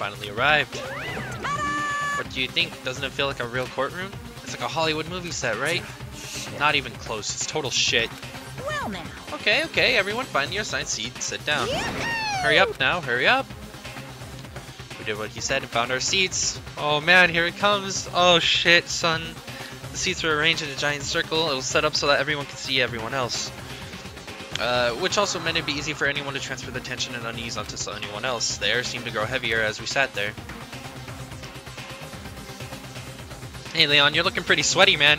finally arrived. What do you think? Doesn't it feel like a real courtroom? It's like a Hollywood movie set, right? Not even close. It's total shit. Well now. Okay, everyone find your assigned seat. Sit down. Hurry up now, hurry up. We did what he said and found our seats. Oh man, here it comes. Oh shit, son. The seats were arranged in a giant circle. It was set up so that everyone could see everyone else. Which also meant it'd be easy for anyone to transfer the tension and unease onto anyone else. The air seemed to grow heavier as we sat there. Hey Leon, you're looking pretty sweaty, man.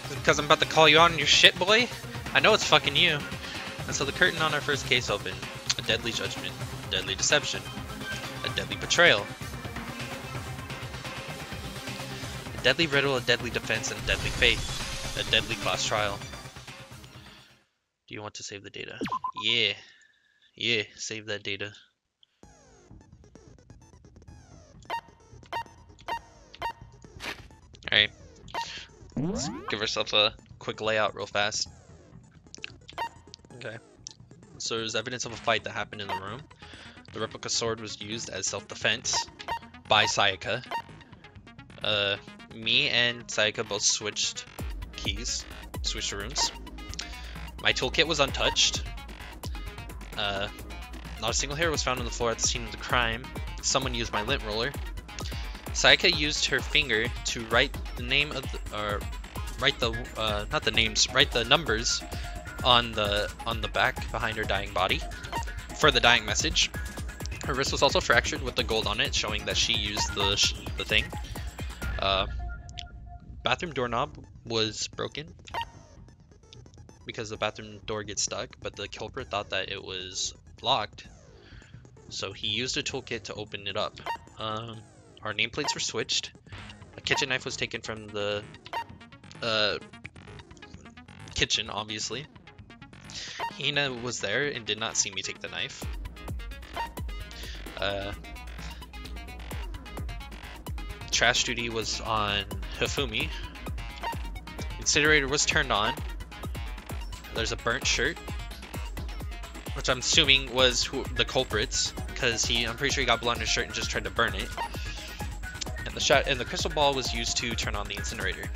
Because I'm about to call you out on your shit, boy? I know it's fucking you. And so the curtain on our first case opened. A deadly judgment, a deadly deception, a deadly betrayal, a deadly riddle, a deadly defense, and a deadly faith, a deadly class trial. Do you want to save the data? Yeah, save that data. Alright, let's give ourselves a quick layout real fast. Okay, so there's evidence of a fight that happened in the room. The replica sword was used as self-defense by Sayaka. Me and Sayaka both switched rooms. My toolkit was untouched. Not a single hair was found on the floor at the scene of the crime. Someone used my lint roller. Sayaka used her finger to write the name of the, write the numbers on the back behind her dying body for the dying message. Her wrist was also fractured with the gold on it, showing that she used the thing. Bathroom doorknob was broken because the bathroom door gets stuck, but the culprit thought that it was locked, so he used a toolkit to open it up. Our nameplates were switched. A kitchen knife was taken from the kitchen, obviously. Hina was there and did not see me take the knife. Trash duty was on Hifumi. Incinerator was turned on. There's a burnt shirt, which I'm assuming was the culprit's, because I'm pretty sure he got blood on his shirt and just tried to burn it. And the crystal ball was used to turn on the incinerator.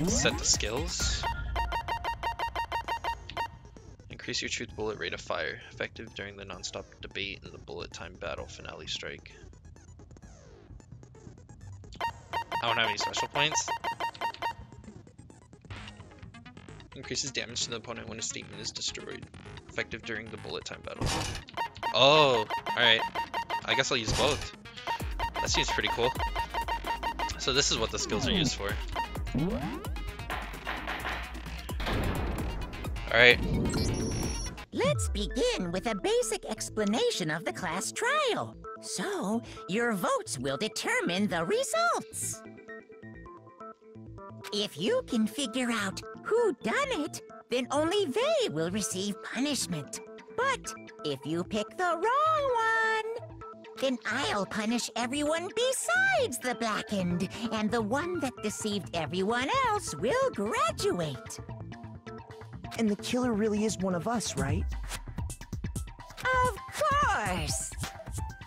Set the skills. Increase your truth bullet rate of fire, effective during the non-stop debate in the bullet time battle finale strike. I don't have any special points. Increases damage to the opponent when a statement is destroyed, effective during the bullet time battle. Oh, alright. I guess I'll use both. That seems pretty cool. So this is what the skills are used for. Alright. Let's begin with a basic explanation of the class trial. So, your votes will determine the results. If you can figure out who done it, then only they will receive punishment. But if you pick the wrong one, then I'll punish everyone besides the blackened, and the one that deceived everyone else will graduate. And the killer really is one of us, right? Of course!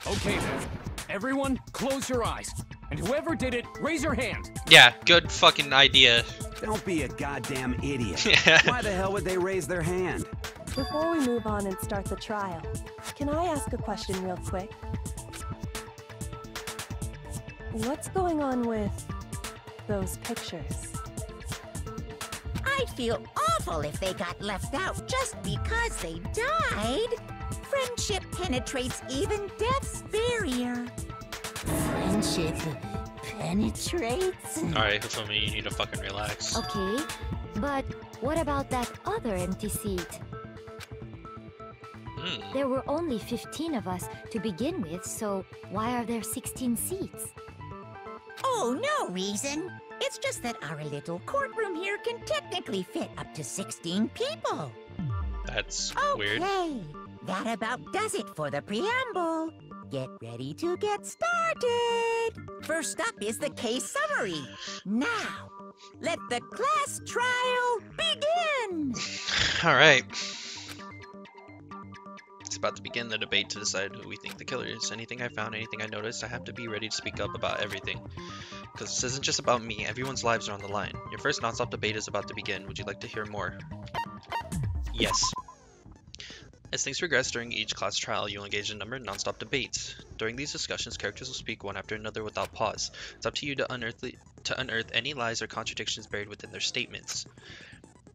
Okay then. Everyone, close your eyes. And whoever did it, raise your hand. Yeah, good fucking idea. Don't be a goddamn idiot. Why the hell would they raise their hand? Before we move on and start the trial, can I ask a question real quick? What's going on with those pictures? I'd feel awful if they got left out just because they died. Friendship penetrates even death's barrier. Friendship penetrates? Alright, Hifumi, you need to fucking relax. Okay, but what about that other empty seat? There were only 15 of us to begin with, so why are there 16 seats? Oh, no reason. It's just that our little courtroom here can technically fit up to 16 people. That's weird. Okay, that about does it for the preamble. Get ready to get started. First up is the case summary. Now, let the class trial begin. Alright. It's about to begin the debate to decide who we think the killer is. Anything I found, anything I noticed, I have to be ready to speak up about everything. Because this isn't just about me, everyone's lives are on the line. Your first non-stop debate is about to begin. Would you like to hear more? Yes. As things progress during each class trial, you'll engage in a number of non-stop debates. During these discussions, characters will speak one after another without pause. It's up to you to unearth any lies or contradictions buried within their statements.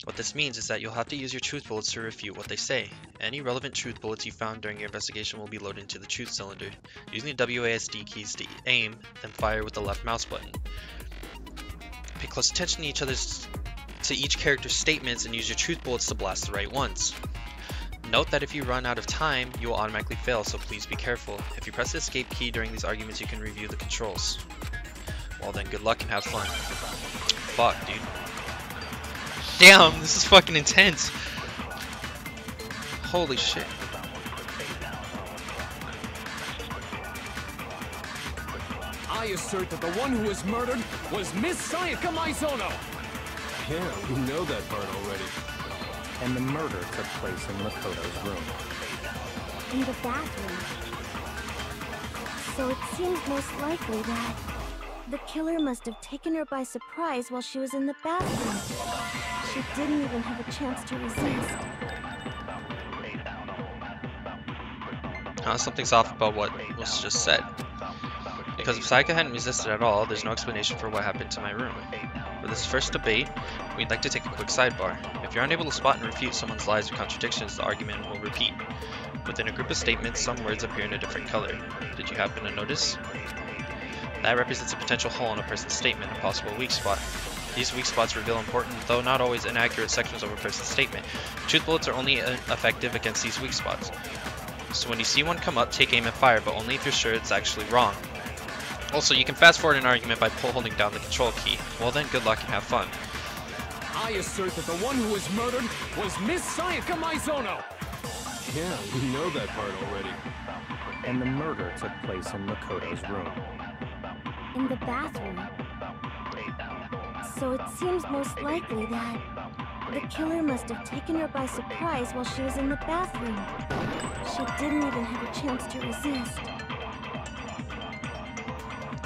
What this means is that you'll have to use your truth bullets to refute what they say. Any relevant truth bullets you found during your investigation will be loaded into the truth cylinder. Using the WASD keys to aim, then fire with the left mouse button. Pay close attention to each character's statements and use your truth bullets to blast the right ones. Note that if you run out of time, you will automatically fail, so please be careful. If you press the escape key during these arguments, you can review the controls. Well then, good luck and have fun. Fuck, dude. Damn, this is fucking intense. Holy shit. I assert that the one who was murdered was Miss Sayaka Maizono. Yeah, we know that part already. And the murder took place in Makoto's room. In the bathroom. So it seems most likely that the killer must have taken her by surprise while she was in the bathroom. She didn't even have a chance to resist. Something's off about what was just said. Because if Sayaka hadn't resisted at all, there's no explanation for what happened to my room. For this first debate, we'd like to take a quick sidebar. If you're unable to spot and refute someone's lies or contradictions, the argument will repeat. Within a group of statements, some words appear in a different color. Did you happen to notice? That represents a potential hole in a person's statement, a possible weak spot. These weak spots reveal important, though not always inaccurate, sections of a person's statement. Truth bullets are only effective against these weak spots. So when you see one come up, take aim and fire, but only if you're sure it's actually wrong. Also, you can fast forward an argument by holding down the control key. Well then, good luck and have fun. I assert that the one who was murdered was Miss Sayaka Maizono. Yeah, we know that part already. And the murder took place in Makoto's room. In the bathroom. So it seems most likely that the killer must have taken her by surprise while she was in the bathroom. She didn't even have a chance to resist.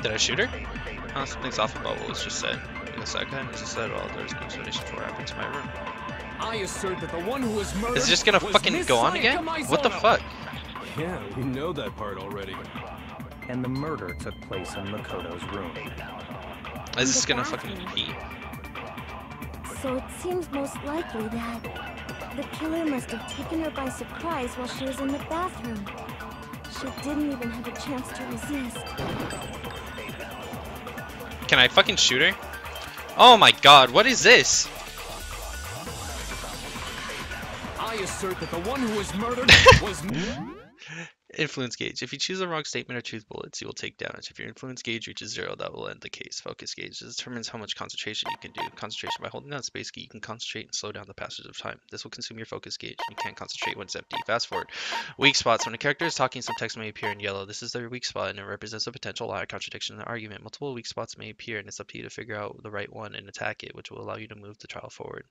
Did I shoot her? Something's off about what was just said. Because I hadn't resisted at all, there's no explanation for what happened to my room. I assert that the one who was murdered Is it just gonna fucking go on again? What the fuck? Yeah, we know that part already. And the murder took place in Makoto's room. Is this gonna fucking repeat? So it seems most likely that the killer must have taken her by surprise while she was in the bathroom. She didn't even have a chance to resist. Can I fucking shoot her? Oh my god, what is this? I assert that the one who was murdered was... Influence gauge. If you choose the wrong statement or truth bullets, you will take damage. If your influence gauge reaches 0, that will end the case. Focus gauge determines how much concentration you can do. Concentration. By holding down space key, you can concentrate and slow down the passage of time. This will consume your focus gauge. You can't concentrate when it's empty. Fast forward. Weak spots. When a character is talking, some text may appear in yellow. This is their weak spot, and it represents a potential lie or contradiction in the argument. Multiple weak spots may appear, and it's up to you to figure out the right one and attack it, which will allow you to move the trial forward.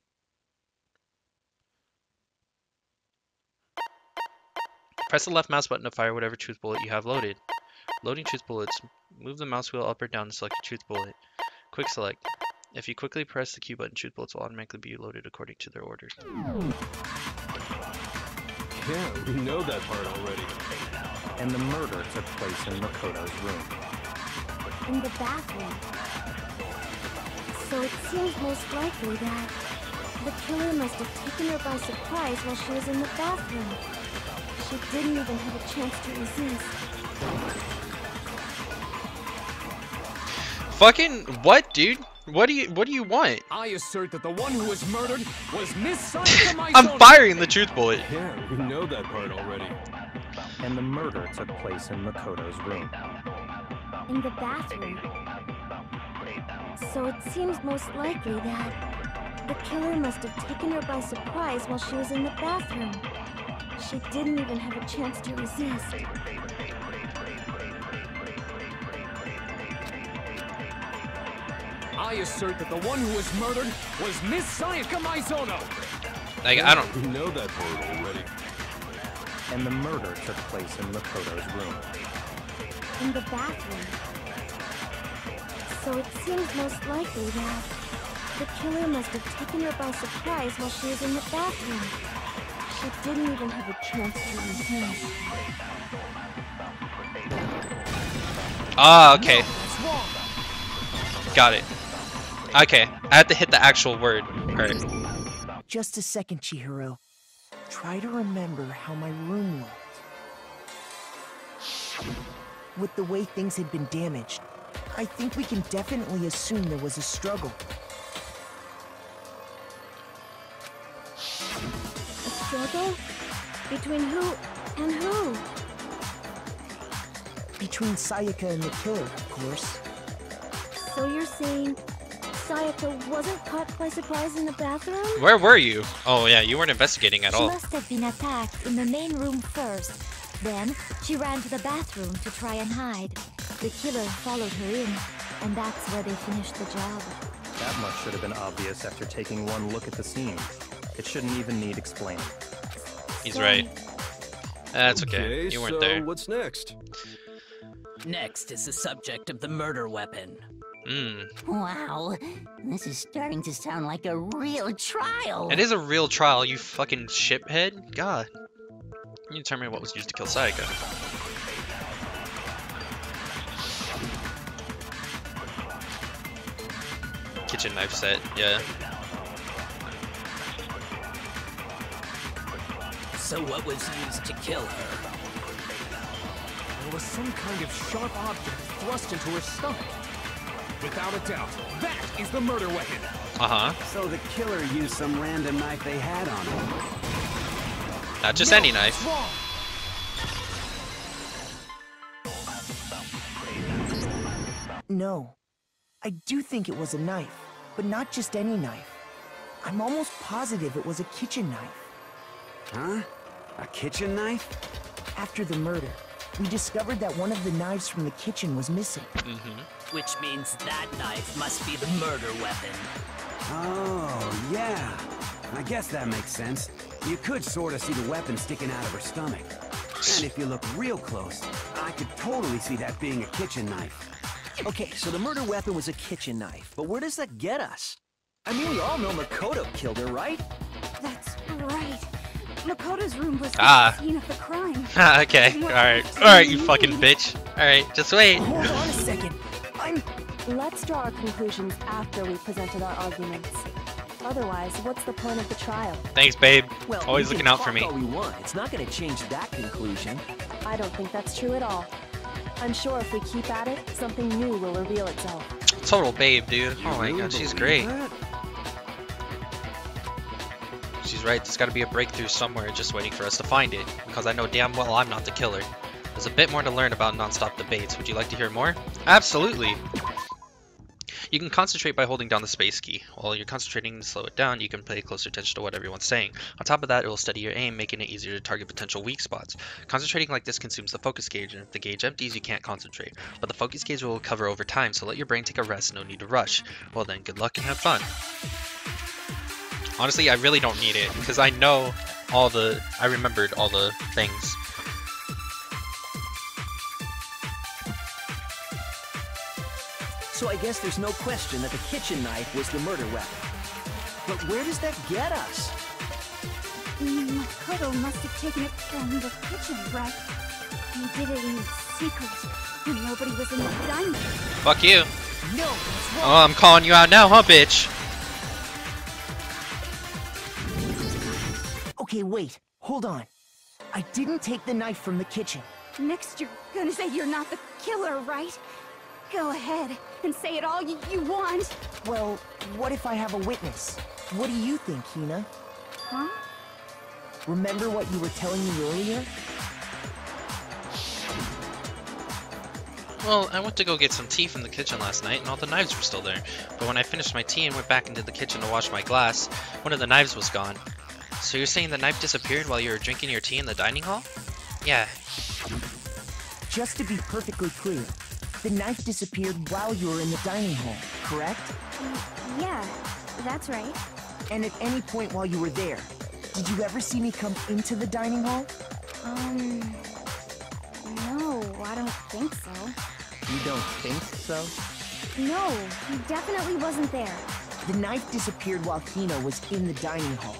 Press the left mouse button to fire whatever truth bullet you have loaded. Loading truth bullets. Move the mouse wheel up or down to select your truth bullet. Quick select. If you quickly press the Q button, truth bullets will automatically be loaded according to their order. Yeah, we know that part already. And the murder took place in Makoto's room. In the bathroom. So it seems most likely that the killer must have taken her by surprise while she was in the bathroom. She didn't even have a chance to resist. Fucking what, dude? What do you want? I assert that the one who was murdered was Miss Sayaka Maizono. I'm firing the truth bullet. Yeah, we know that part already. And the murder took place in Makoto's room. In the bathroom. So it seems most likely that the killer must have taken her by surprise while she was in the bathroom. She didn't even have a chance to resist. I assert that the one who was murdered was Miss Sayaka Maizono. Like, I don't... We know that part already. And the murder took place in Makoto's room. In the bathroom. So it seems most likely that the killer must have taken her by surprise while she was in the bathroom. She didn't even have a chance to unhand. Ah, okay. Got it. Okay, I had to hit the actual word. Alright. Just a second, Chihiro. Try to remember how my room looked. With the way things had been damaged, I think we can definitely assume there was a struggle. A struggle? Between who and who? Between Sayaka and the killer, of course. So you're saying Sayaka wasn't caught by surprise in the bathroom? Where were you? Oh yeah, you weren't investigating at all. She must have been attacked in the main room first. Then, she ran to the bathroom to try and hide. The killer followed her in, and that's where they finished the job. That much should have been obvious after taking one look at the scene. It shouldn't even need explaining. He's right. That's okay. You weren't there. What's next? Next is the subject of the murder weapon. Wow, this is starting to sound like a real trial. It is a real trial, you fucking shiphead. God. You determine what was used to kill Sayaka. Kitchen knife set, yeah. So what was used to kill her? There was some kind of sharp object thrust into her stomach. Without a doubt, that is the murder weapon. Uh-huh. So the killer used some random knife they had on him. Not just any knife. No. I do think it was a knife, but not just any knife. I'm almost positive it was a kitchen knife. Huh? A kitchen knife? After the murder, we discovered that one of the knives from the kitchen was missing. Which means that knife must be the murder weapon. Oh, yeah. I guess that makes sense. You could sort of see the weapon sticking out of her stomach. And if you look real close, I could totally see that being a kitchen knife. Okay, so the murder weapon was a kitchen knife, but where does that get us? I mean, we all know Makoto killed her, right? That's right. Makoto's room was the scene of the crime. Okay, alright, you fucking bitch. Alright, just wait. Hold on a second. Let's draw our conclusions after we've presented our arguments. Otherwise, what's the point of the trial? Thanks, babe. Well, Always we looking can out for me. talk all we want. It's not going to change that conclusion. I don't think that's true at all. I'm sure if we keep at it, something new will reveal itself. Total babe, dude. Oh my god, she's great. She's right, there's gotta be a breakthrough somewhere just waiting for us to find it. Because I know damn well I'm not the killer. There's a bit more to learn about non-stop debates. Would you like to hear more? Absolutely! You can concentrate by holding down the space key. While you're concentrating to slow it down, you can pay closer attention to what everyone's saying. On top of that, it will steady your aim, making it easier to target potential weak spots. Concentrating like this consumes the focus gauge, and if the gauge empties, you can't concentrate. But the focus gauge will recover over time, so let your brain take a rest, no need to rush. Well then, good luck and have fun. Honestly, I really don't need it, because I remembered all the things. So I guess there's no question that the kitchen knife was the murder weapon. But where does that get us? Makoto must have taken it from the kitchen, right? He did it in secret, when nobody was in the dining room. Fuck you. No, that's wrong. Oh, I'm calling you out now, huh, bitch? Okay, wait. Hold on. I didn't take the knife from the kitchen. Next, you're gonna say you're not the killer, right? Go ahead and say it all you want. Well, what if I have a witness? What do you think, Hina? Huh? Remember what you were telling me earlier? Well, I went to go get some tea from the kitchen last night and all the knives were still there. But when I finished my tea and went back into the kitchen to wash my glass, one of the knives was gone. So you're saying the knife disappeared while you were drinking your tea in the dining hall? Yeah. Just to be perfectly clear, the knife disappeared while you were in the dining hall, correct? Yeah, that's right. And at any point while you were there, did you ever see me come into the dining hall? No, I don't think so. You don't think so? No, he definitely wasn't there. The knife disappeared while Hina was in the dining hall.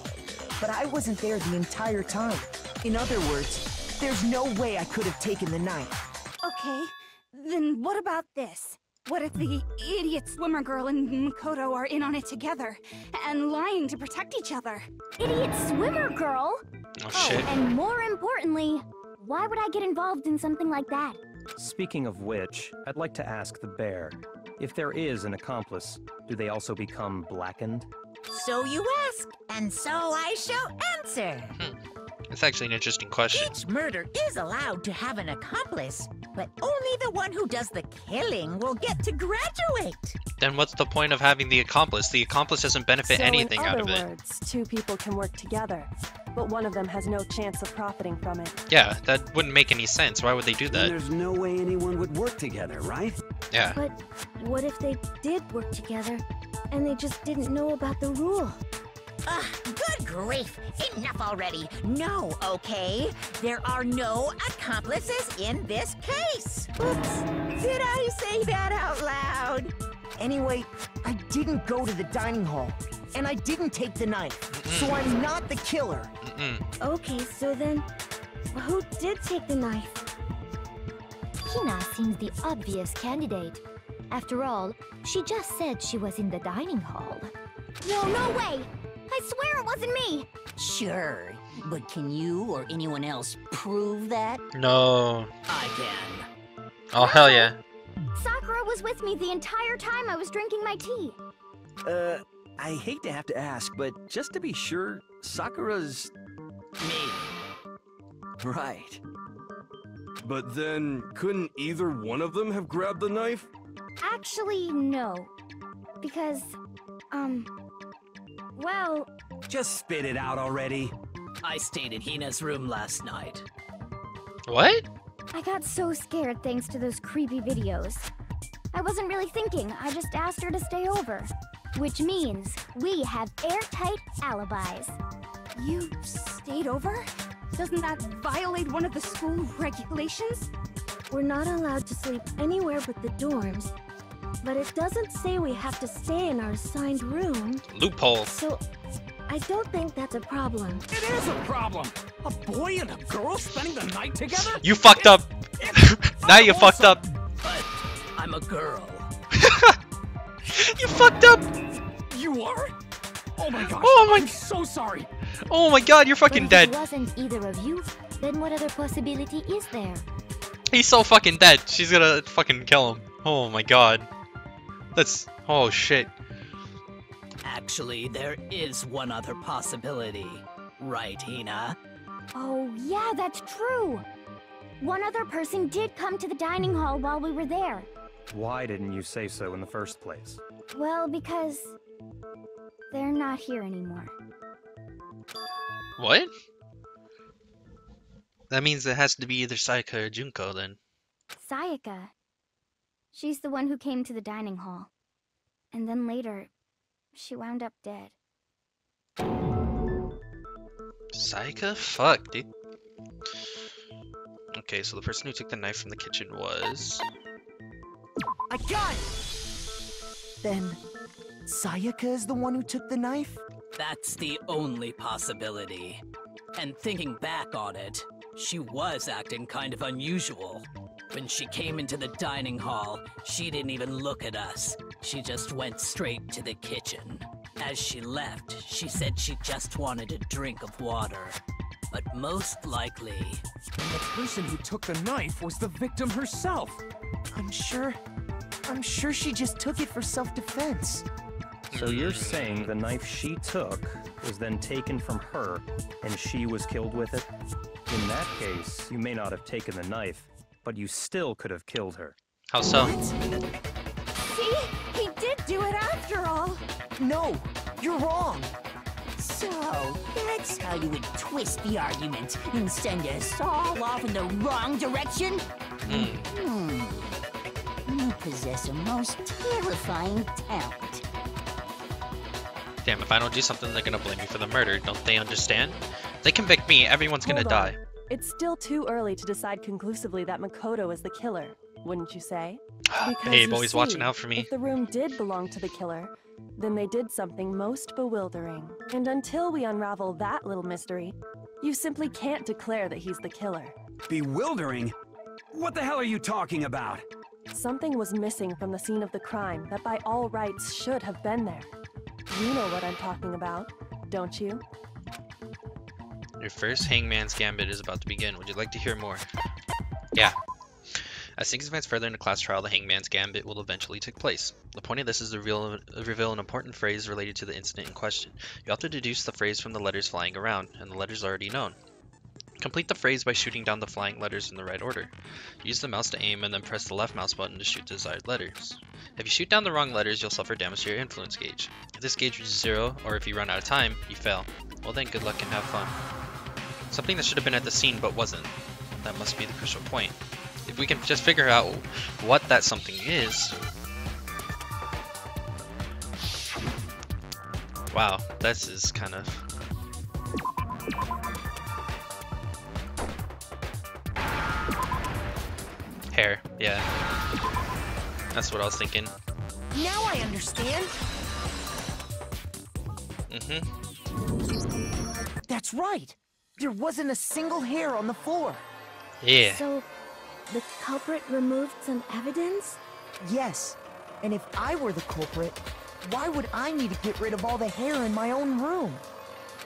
But I wasn't there the entire time. In other words, there's no way I could have taken the knife. Okay, then what about this? What if the idiot swimmer girl and Makoto are in on it together, and lying to protect each other? Idiot swimmer girl? Oh shit. And more importantly, why would I get involved in something like that? Speaking of which, I'd like to ask the bear, if there is an accomplice, do they also become blackened? So you ask, and so I shall answer. That's actually an interesting question. Each murder is allowed to have an accomplice, but only the one who does the killing will get to graduate. Then what's the point of having the accomplice? The accomplice doesn't benefit anything out of it. In other words, two people can work together, but one of them has no chance of profiting from it. Yeah, that wouldn't make any sense. Why would they do that? There's no way anyone would work together, right? Yeah. But what if they did work together, and they just didn't know about the rule? Good grief! Enough already! No, okay? There are no accomplices in this case! Oops! Did I say that out loud? Anyway, I didn't go to the dining hall, and I didn't take the knife, so I'm not the killer. Okay, so then, who did take the knife? Hina seems the obvious candidate. After all, she just said she was in the dining hall. No way! I swear it wasn't me! Sure, but can you or anyone else prove that? No. I can. Oh, hell yeah. Sakura was with me the entire time I was drinking my tea. I hate to have to ask, but just to be sure, Sakura's... Me. Right. But then, couldn't either one of them have grabbed the knife? Actually, no. Because, well... Just spit it out already. I stayed in Hina's room last night. What? I got so scared thanks to those creepy videos. I wasn't really thinking, I just asked her to stay over. Which means we have airtight alibis. You stayed over? Doesn't that violate one of the school regulations? We're not allowed to sleep anywhere but the dorms. But it doesn't say we have to stay in our assigned room. Loophole. So, I don't think that's a problem. It is a problem! A boy and a girl spending the night together? You fucked up. Now you fucked up. But I'm a girl. You fucked up. You are? Oh my gosh, I'm so sorry. Oh my god, you're fucking But if dead. it wasn't either of you, then what other possibility is there? He's so fucking dead. She's gonna fucking kill him. Oh my god. That's... oh shit. Actually, there is one other possibility. Right, Hina? Oh, yeah, that's true. One other person did come to the dining hall while we were there. Why didn't you say so in the first place? Well, because they're not here anymore. What? That means it has to be either Sayaka or Junko then. Sayaka. She's the one who came to the dining hall. And then later, she wound up dead. Sayaka? Fuck, dude. Okay, so the person who took the knife from the kitchen was... I got it! Then, Sayaka is the one who took the knife? That's the only possibility. And thinking back on it, she was acting kind of unusual. When she came into the dining hall, she didn't even look at us. She just went straight to the kitchen. As she left, she said she just wanted a drink of water. But most likely... And the person who took the knife was the victim herself. I'm sure she just took it for self-defense. So you're saying the knife she took was then taken from her, and she was killed with it? In that case, you may not have taken the knife, but you still could have killed her. How so? See? He did do it after all. No, you're wrong. So, that's how you would twist the argument and send us all off in the wrong direction? You possess a most terrifying talent. Damn, if I don't do something, they're gonna blame me for the murder. Don't they understand? If they convict me, everyone's gonna Hold on. die. It's still too early to decide conclusively that Makoto is the killer, wouldn't you say? Babe, always watching out for me. If the room did belong to the killer, then they did something most bewildering. And until we unravel that little mystery, you simply can't declare that he's the killer. Bewildering? What the hell are you talking about? Something was missing from the scene of the crime that by all rights should have been there. You know what I'm talking about, don't you? Your first Hangman's Gambit is about to begin. Would you like to hear more? Yeah. As things advance further in the class trial, the Hangman's Gambit will eventually take place. The point of this is to reveal an important phrase related to the incident in question. You have to deduce the phrase from the letters flying around, and the letters are already known. Complete the phrase by shooting down the flying letters in the right order. Use the mouse to aim and then press the left mouse button to shoot the desired letters. If you shoot down the wrong letters, you'll suffer damage to your influence gauge. If this gauge reaches 0, or if you run out of time, you fail. Well then, good luck and have fun. Something that should have been at the scene but wasn't. That must be the crucial point. If we can just figure out what that something is... Wow, this is kind of... Hair, yeah. That's what I was thinking. Now I understand. That's right. There wasn't a single hair on the floor. Yeah. So, the culprit removed some evidence? Yes. And if I were the culprit, why would I need to get rid of all the hair in my own room?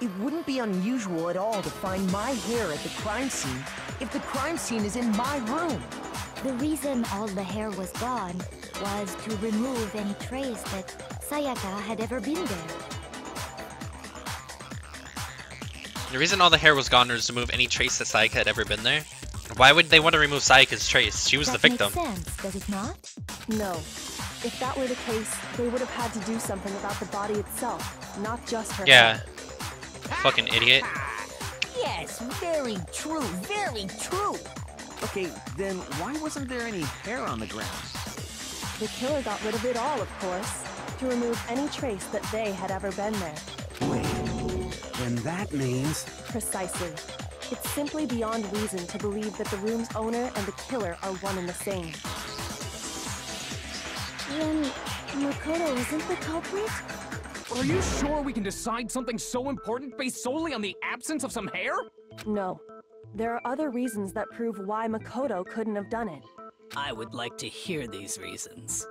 It wouldn't be unusual at all to find my hair at the crime scene if the crime scene is in my room. The reason all the hair was gone was to remove any trace that Sayaka had ever been there. The reason all the hair was gone was to remove any trace that Sayaka had ever been there. Why would they want to remove Sayaka's trace? She was the victim. That makes sense, does it not? No. If that were the case, they would have had to do something about the body itself, not just her Yeah. head. Fucking idiot. Yes, very true, very true. Okay, then why wasn't there any hair on the ground? The killer got rid of it all, of course, to remove any trace that they had ever been there. Wait, then that means... Precisely. It's simply beyond reason to believe that the room's owner and the killer are one and the same. Then, Makoto isn't the culprit? Are you sure we can decide something so important based solely on the absence of some hair? No. There are other reasons that prove why Makoto couldn't have done it. I would like to hear these reasons.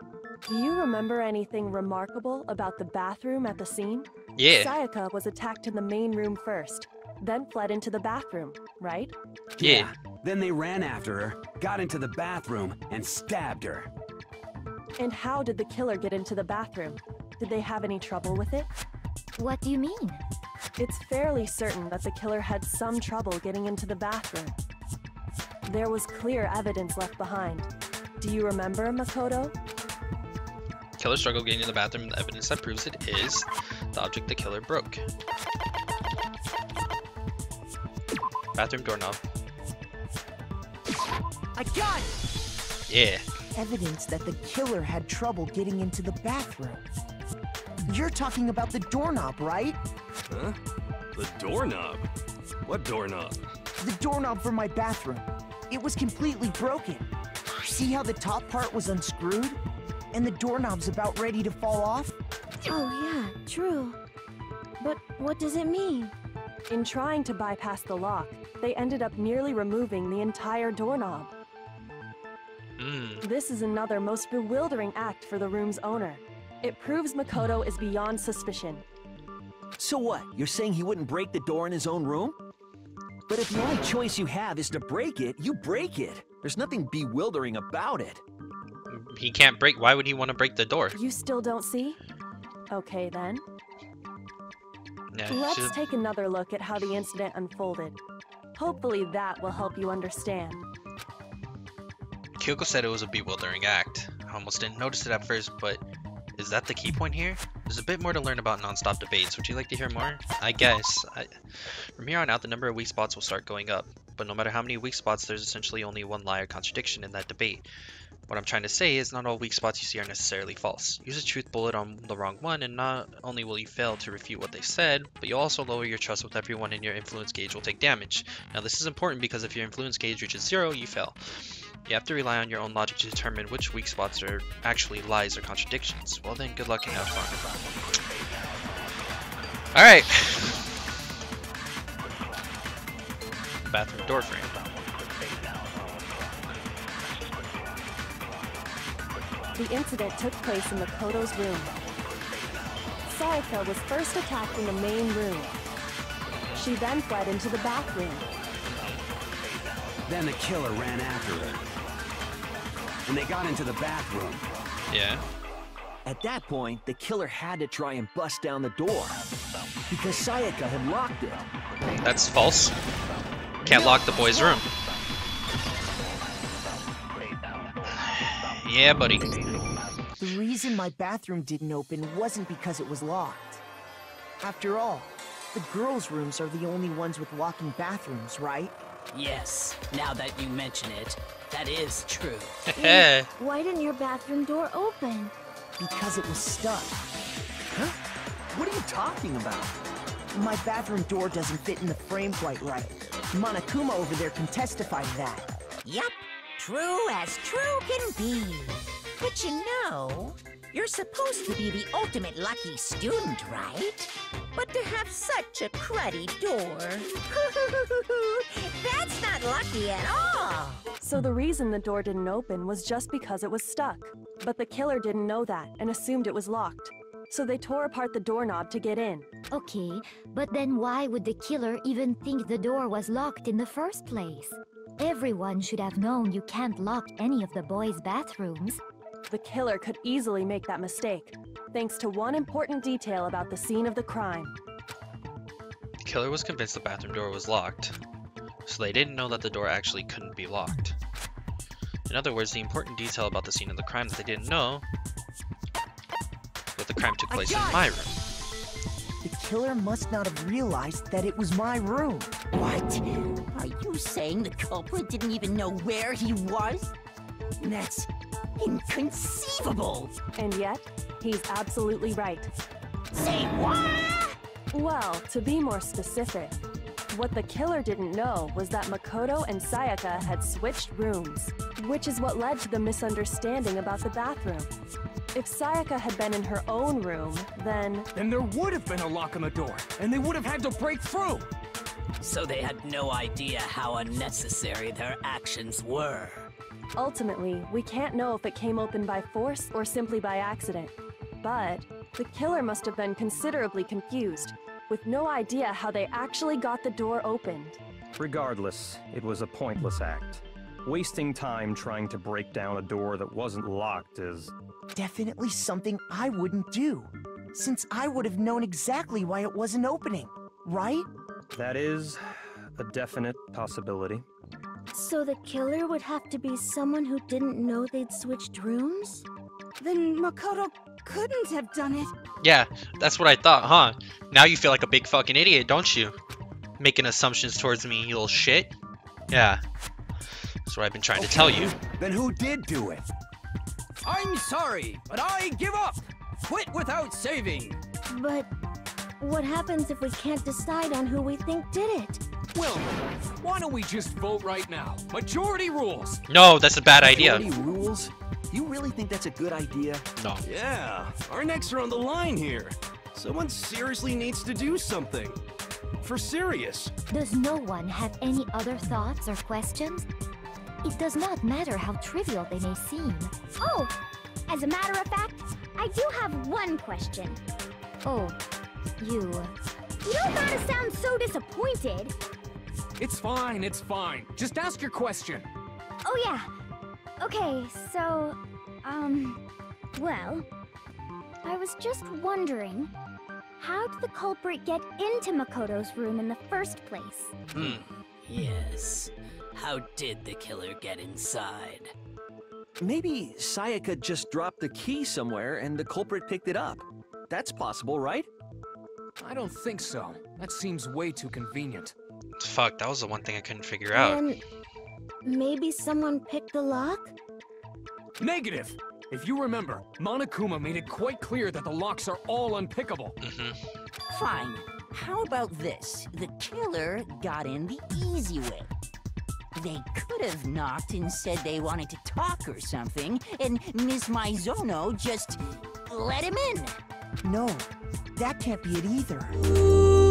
Do you remember anything remarkable about the bathroom at the scene? Yeah. Sayaka was attacked in the main room first, then fled into the bathroom, right? Yeah. Then they ran after her, got into the bathroom, and stabbed her. And how did the killer get into the bathroom? Did they have any trouble with it? What do you mean? It's fairly certain that the killer had some trouble getting into the bathroom. There was clear evidence left behind. Do you remember, Makoto? Killer struggle getting in the bathroom. The evidence that proves it is the object the killer broke. Bathroom doorknob. I got it! Yeah. Evidence that the killer had trouble getting into the bathroom. You're talking about the doorknob, right? Huh? The doorknob? What doorknob? The doorknob for my bathroom. It was completely broken. See how the top part was unscrewed? And the doorknob's about ready to fall off? Oh yeah, true. But what does it mean? In trying to bypass the lock, they ended up nearly removing the entire doorknob. This is another most bewildering act for the room's owner. It proves Makoto is beyond suspicion. So what? You're saying he wouldn't break the door in his own room? But if the only choice you have is to break it, you break it. There's nothing bewildering about it. He can't break. Why would he want to break the door? You still don't see? Okay then. Yeah, Let's take another look at how the incident unfolded. Hopefully that will help you understand. Kyoko said it was a bewildering act. I almost didn't notice it at first, but is that the key point here? There's a bit more to learn about non-stop debates. Would you like to hear more? I guess. From here on out, the number of weak spots will start going up. But no matter how many weak spots, there's essentially only one lie or contradiction in that debate. What I'm trying to say is not all weak spots you see are necessarily false. Use a truth bullet on the wrong one and not only will you fail to refute what they said, but you'll also lower your trust with everyone and your influence gauge will take damage. Now this is important because if your influence gauge reaches 0, you fail. You have to rely on your own logic to determine which weak spots are actually lies or contradictions. Well then, good luck and have fun. Alright. Bathroom door frame. The incident took place in Makoto's room. Sayaka was first attacked in the main room. She then fled into the bathroom. Then the killer ran after her. And they got into the bathroom. Yeah. At that point, the killer had to try and bust down the door. Because Sayaka had locked it. That's false. Can't lock the boys' room. Yeah, buddy. The reason my bathroom didn't open wasn't because it was locked. After all, the girls' rooms are the only ones with locking bathrooms, right? Yes, now that you mention it, that is true. Why didn't your bathroom door open? Because it was stuck. Huh? What are you talking about? My bathroom door doesn't fit in the frame quite right. Monokuma over there can testify to that. Yup, true as true can be. But you know, you're supposed to be the ultimate lucky student, right? But to have such a cruddy door, that's not lucky at all. So the reason the door didn't open was just because it was stuck. But the killer didn't know that and assumed it was locked. So they tore apart the doorknob to get in. Okay, but then why would the killer even think the door was locked in the first place? Everyone should have known you can't lock any of the boys' bathrooms. The killer could easily make that mistake, thanks to one important detail about the scene of the crime. The killer was convinced the bathroom door was locked, so they didn't know that the door actually couldn't be locked. In other words, the important detail about the scene of the crime that they didn't know that the crime took place in my room. The killer must not have realized that it was my room. What? Are you saying the culprit didn't even know where he was? That's inconceivable! And yet, he's absolutely right. Say what? Well, to be more specific, what the killer didn't know was that Makoto and Sayaka had switched rooms, which is what led to the misunderstanding about the bathroom. If Sayaka had been in her own room, then there would have been a lock on the door, and they would have had to break through! So they had no idea how unnecessary their actions were. Ultimately, we can't know if it came open by force or simply by accident. But the killer must have been considerably confused, with no idea how they actually got the door opened. Regardless, it was a pointless act. Wasting time trying to break down a door that wasn't locked is... definitely something I wouldn't do, since I would have known exactly why it wasn't opening, right? That is a definite possibility. So the killer would have to be someone who didn't know they'd switched rooms? Then Makoto couldn't have done it. Yeah, that's what I thought, huh? Now you feel like a big fucking idiot, don't you? Making assumptions towards me, you little shit. Yeah. That's what I've been trying to tell you. Then who did do it? I'm sorry, but I give up! Quit without saving! But what happens if we can't decide on who we think did it? Well, why don't we just vote right now? Majority rules! No, that's a bad idea. Majority rules? You really think that's a good idea? No. Yeah, our necks are on the line here. Someone seriously needs to do something. For serious. Does no one have any other thoughts or questions? It does not matter how trivial they may seem. Oh, as a matter of fact, I do have one question. Oh, you... You don't gotta sound so disappointed. It's fine, it's fine. Just ask your question. Oh yeah. Okay, so, well, I was just wondering, how did the culprit get into Makoto's room in the first place? Yes. How did the killer get inside? Maybe Sayaka just dropped the key somewhere and the culprit picked it up. That's possible, right? I don't think so. That seems way too convenient. Fuck, that was the one thing I couldn't figure out. And maybe someone picked the lock? Negative! If you remember, Monokuma made it quite clear that the locks are all unpickable. Fine. How about this? The killer got in the easy way. They could have knocked and said they wanted to talk or something, and Miss Mizono just let him in. No, that can't be it either.